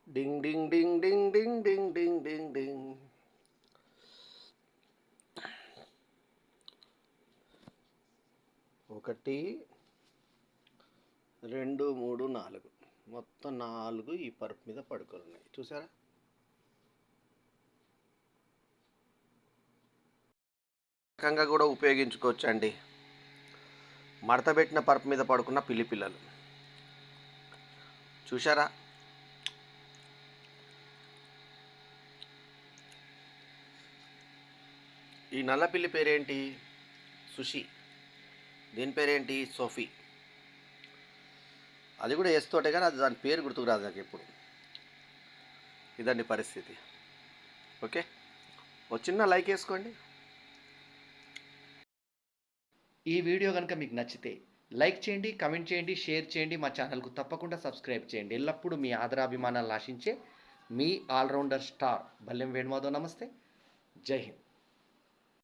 డింగ్ డింగ్ డింగ్ డింగ్ డింగ్ డింగ్ డింగ్ డింగ్ డింగ్. ఒకటి, రెండు, మూడు, నాలుగు, మొత్తం 4 ఈ పరుపు మీద పడుకొని ఉన్నాయి. చూసారా? రకంగా కూడా ఉపయోగించుకోవచ్చు అండి. మడతబెట్టిన పరుపు మీద పడుకున్న పిల్లలు చూసారా? ఈ నల్ల పిల్లి పేరేంటి? సుషి. దీని పేరేంటి? సోఫీ. అది కూడా తోటే కానీ అది దాని పేరు గుర్తుకు రాదు నాకు ఎప్పుడు. ఇదండి పరిస్థితి. ఓకే, ఒక చిన్న లైక్ వేసుకోండి. ఈ వీడియో కనుక మీకు నచ్చితే లైక్ చేయండి, కమెంట్ చేయండి, షేర్ చేయండి. మా ఛానల్కు తప్పకుండా సబ్స్క్రైబ్ చేయండి. ఎల్లప్పుడూ మీ ఆదరాభిమానాలు ఆశించే మీ ఆల్రౌండర్ స్టార్ బల్లెం వేణుమాధవ్. నమస్తే, జై హింద్.